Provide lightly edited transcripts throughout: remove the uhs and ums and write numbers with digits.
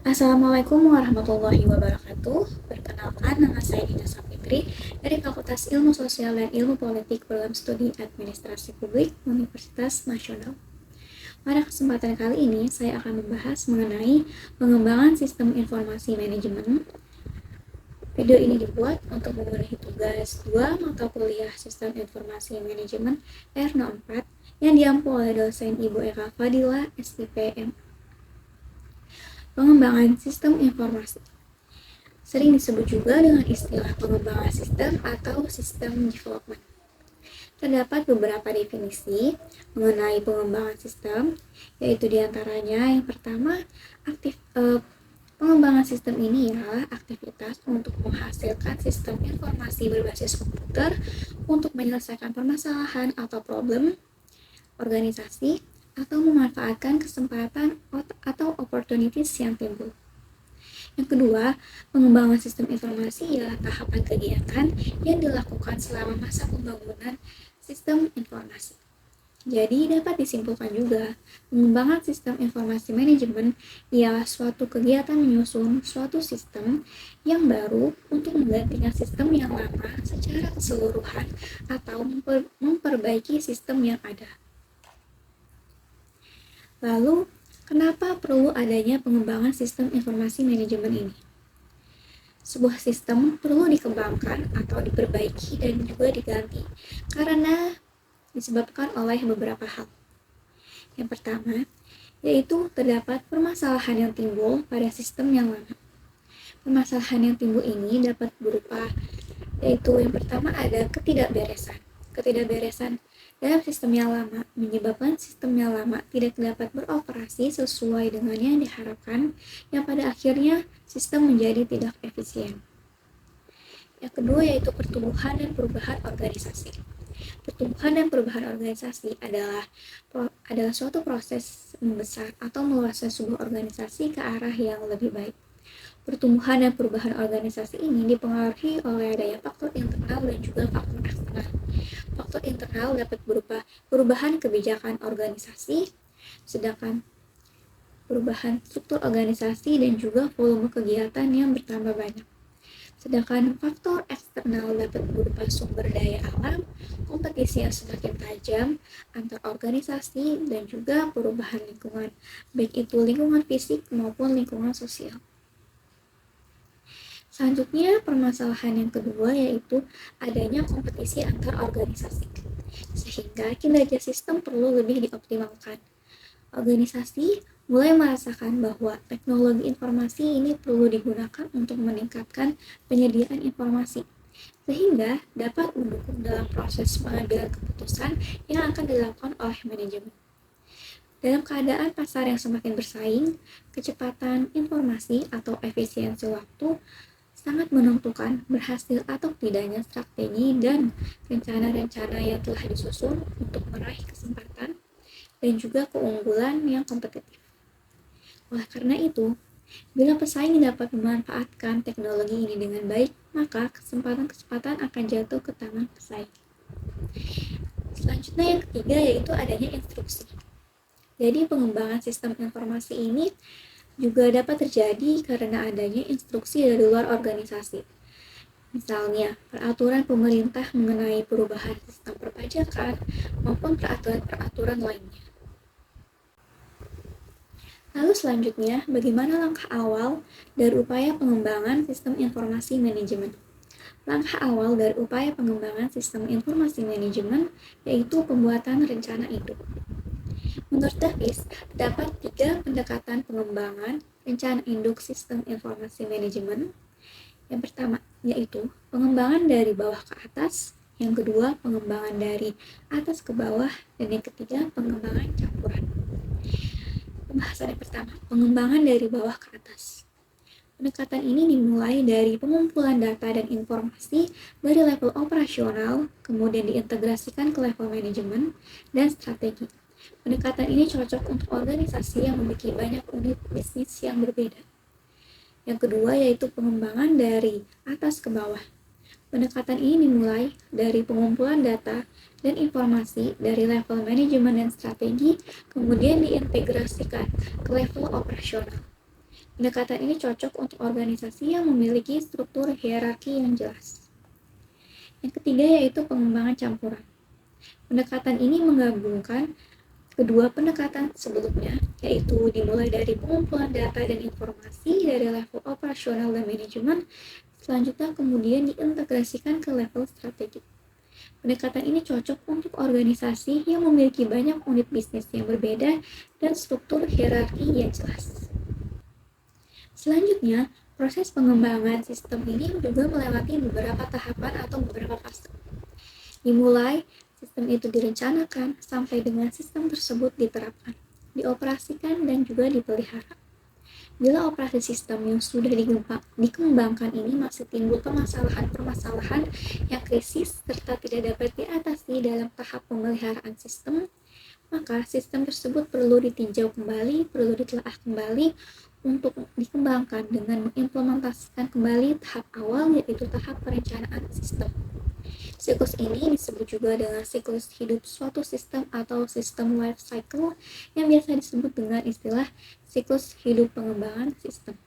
Assalamualaikum warahmatullahi wabarakatuh. Perkenalkan, nama saya Dina Sapitri dari Fakultas Ilmu Sosial dan Ilmu Politik Program Studi Administrasi Publik Universitas Nasional. Pada kesempatan kali ini, saya akan membahas mengenai pengembangan sistem informasi manajemen. Video ini dibuat untuk memenuhi tugas 2 mata kuliah Sistem Informasi Manajemen R04 yang diampu oleh dosen Ibu Eka Fadila, SIP. Pengembangan sistem informasi sering disebut juga dengan istilah pengembangan sistem atau system development. Terdapat beberapa definisi mengenai pengembangan sistem, yaitu diantaranya yang pertama, pengembangan sistem ini ialah aktivitas untuk menghasilkan sistem informasi berbasis komputer untuk menyelesaikan permasalahan atau problem organisasi atau memanfaatkan kesempatan atau opportunities yang timbul. Yang kedua, pengembangan sistem informasi ialah tahapan kegiatan yang dilakukan selama masa pembangunan sistem informasi. Jadi dapat disimpulkan juga, pengembangan sistem informasi manajemen ialah suatu kegiatan menyusun suatu sistem yang baru untuk menggantikan sistem yang lama secara keseluruhan atau memperbaiki sistem yang ada. Lalu, kenapa perlu adanya pengembangan sistem informasi manajemen ini? Sebuah sistem perlu dikembangkan atau diperbaiki dan juga diganti karena disebabkan oleh beberapa hal. Yang pertama, yaitu terdapat permasalahan yang timbul pada sistem yang lama. Permasalahan yang timbul ini dapat berupa, yaitu yang pertama ada ketidakberesan. Ketidakberesan dalam sistem yang lama menyebabkan sistem yang lama tidak dapat beroperasi sesuai dengan yang diharapkan, yang pada akhirnya sistem menjadi tidak efisien. Yang kedua yaitu pertumbuhan dan perubahan organisasi. Pertumbuhan dan perubahan organisasi adalah suatu proses membesar atau meluasnya sebuah organisasi ke arah yang lebih baik. Pertumbuhan dan perubahan organisasi ini dipengaruhi oleh adanya faktor internal dan juga faktor eksternal. Faktor internal dapat berupa perubahan kebijakan organisasi, sedangkan perubahan struktur organisasi dan juga volume kegiatan yang bertambah banyak. Sedangkan faktor eksternal dapat berupa sumber daya alam, kompetisi yang semakin tajam antar organisasi, dan juga perubahan lingkungan, baik itu lingkungan fisik maupun lingkungan sosial. Selanjutnya, permasalahan yang kedua yaitu adanya kompetisi antar organisasi, sehingga kinerja sistem perlu lebih dioptimalkan. Organisasi mulai merasakan bahwa teknologi informasi ini perlu digunakan untuk meningkatkan penyediaan informasi, sehingga dapat mendukung dalam proses pengambilan keputusan yang akan dilakukan oleh manajemen. Dalam keadaan pasar yang semakin bersaing, kecepatan informasi atau efisiensi waktu sangat menentukan berhasil atau tidaknya strategi dan rencana-rencana yang telah disusun untuk meraih kesempatan dan juga keunggulan yang kompetitif. Oleh karena itu, bila pesaing dapat memanfaatkan teknologi ini dengan baik, maka kesempatan-kesempatan akan jatuh ke tangan pesaing. Selanjutnya yang ketiga yaitu adanya instruksi. Jadi pengembangan sistem informasi ini juga dapat terjadi karena adanya instruksi dari luar organisasi. Misalnya, peraturan pemerintah mengenai perubahan sistem perpajakan maupun peraturan-peraturan lainnya. Lalu selanjutnya, bagaimana langkah awal dari upaya pengembangan sistem informasi manajemen? Langkah awal dari upaya pengembangan sistem informasi manajemen yaitu pembuatan rencana induk. Menurut Davis, terdapat 3 pendekatan pengembangan rencana induk sistem informasi manajemen. Yang pertama, yaitu pengembangan dari bawah ke atas. Yang kedua, pengembangan dari atas ke bawah. Dan yang ketiga, pengembangan campuran. Pembahasan yang pertama, pengembangan dari bawah ke atas. Pendekatan ini dimulai dari pengumpulan data dan informasi dari level operasional, kemudian diintegrasikan ke level manajemen dan strategi. Pendekatan ini cocok untuk organisasi yang memiliki banyak unit bisnis yang berbeda. Yang kedua yaitu pengembangan dari atas ke bawah. Pendekatan ini dimulai dari pengumpulan data dan informasi dari level manajemen dan strategi, kemudian diintegrasikan ke level operasional. Pendekatan ini cocok untuk organisasi yang memiliki struktur hierarki yang jelas. Yang ketiga yaitu pengembangan campuran. Pendekatan ini menggabungkan kedua pendekatan sebelumnya, yaitu dimulai dari pengumpulan data dan informasi dari level operasional dan manajemen, selanjutnya kemudian diintegrasikan ke level strategi. Pendekatan ini cocok untuk organisasi yang memiliki banyak unit bisnis yang berbeda dan struktur hierarki yang jelas. Selanjutnya, proses pengembangan sistem ini juga melewati beberapa tahapan atau beberapa fase. Dimulai, sistem itu direncanakan sampai dengan sistem tersebut diterapkan, dioperasikan, dan juga dipelihara. Bila operasi sistem yang sudah dikembangkan ini masih timbul permasalahan-permasalahan yang krisis serta tidak dapat diatasi dalam tahap pemeliharaan sistem, maka sistem tersebut perlu ditinjau kembali, perlu ditelaah kembali untuk dikembangkan dengan mengimplementasikan kembali tahap awal, yaitu tahap perencanaan sistem. Siklus ini disebut juga dengan siklus hidup suatu sistem atau sistem life cycle yang biasa disebut dengan istilah siklus hidup pengembangan sistem.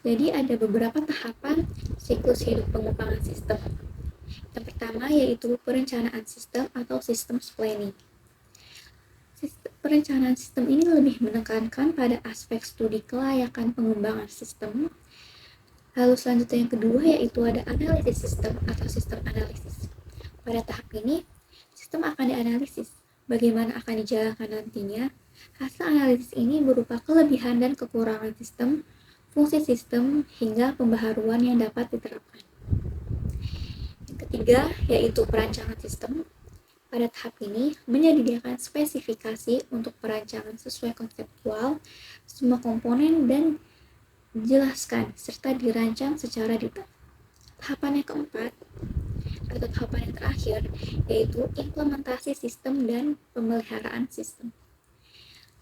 Jadi ada beberapa tahapan siklus hidup pengembangan sistem. Yang pertama yaitu perencanaan sistem atau systems planning. Perencanaan sistem ini lebih menekankan pada aspek studi kelayakan pengembangan sistem. Lalu selanjutnya yang kedua yaitu ada analisis sistem atau sistem analisis. Pada tahap ini, sistem akan dianalisis. Bagaimana akan dijalankan nantinya? Hasil analisis ini berupa kelebihan dan kekurangan sistem, fungsi sistem, hingga pembaharuan yang dapat diterapkan. Yang ketiga yaitu perancangan sistem. Pada tahap ini, menyediakan spesifikasi untuk perancangan sesuai konseptual, semua komponen dan dijelaskan serta dirancang secara detail. Tahapan yang keempat atau tahapan yang terakhir yaitu implementasi sistem dan pemeliharaan sistem.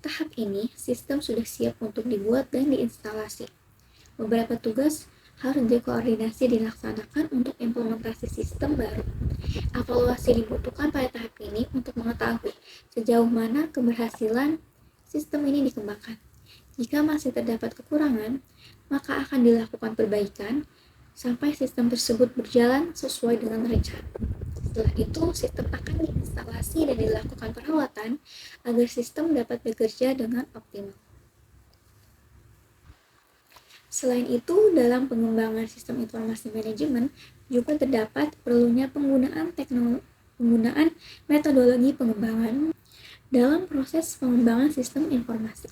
Tahap ini, sistem sudah siap untuk dibuat dan diinstalasi. Beberapa tugas harus dikoordinasi dilaksanakan untuk implementasi sistem baru. Evaluasi dibutuhkan pada tahap ini untuk mengetahui sejauh mana keberhasilan sistem ini dikembangkan. Jika masih terdapat kekurangan, maka akan dilakukan perbaikan sampai sistem tersebut berjalan sesuai dengan rencana. Setelah itu, sistem akan diinstalasi dan dilakukan perawatan agar sistem dapat bekerja dengan optimal. Selain itu, dalam pengembangan sistem informasi manajemen juga terdapat perlunya penggunaan metodologi pengembangan dalam proses pengembangan sistem informasi.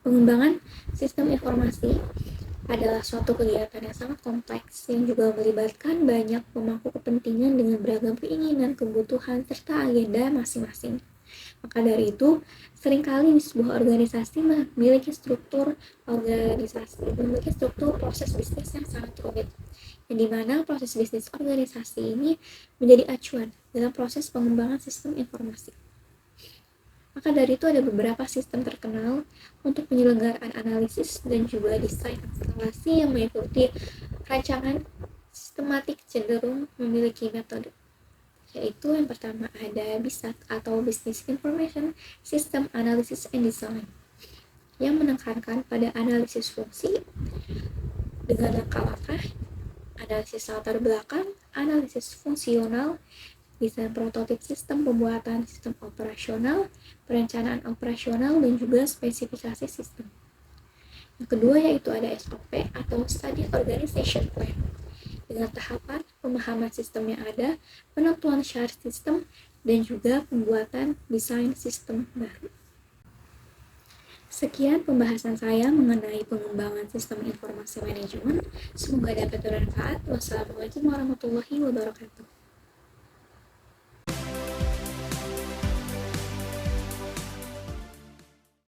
Pengembangan sistem informasi adalah suatu kegiatan yang sangat kompleks yang juga melibatkan banyak pemangku kepentingan dengan beragam keinginan, kebutuhan, serta agenda masing-masing. Maka dari itu, seringkali di sebuah organisasi memiliki struktur proses bisnis yang sangat rumit, yang dimana proses bisnis organisasi ini menjadi acuan dalam proses pengembangan sistem informasi. Maka dari itu ada beberapa sistem terkenal untuk penyelenggaraan analisis dan juga desain instalasi yang mengikuti rancangan sistematik cenderung memiliki metode. Yaitu yang pertama ada BISAT atau Business Information System Analysis and Design yang menekankan pada analisis fungsi dengan langkah-langkah, analisis latar belakang, analisis fungsional, desain prototip sistem, pembuatan sistem operasional, perencanaan operasional, dan juga spesifikasi sistem. Yang kedua yaitu ada SOP atau Study Organization Plan dengan tahapan pemahaman sistem yang ada, penentuan syarat sistem, dan juga pembuatan desain sistem baru. Sekian pembahasan saya mengenai pengembangan sistem informasi manajemen. Semoga dapat bermanfaat. Wassalamualaikum warahmatullahi wabarakatuh.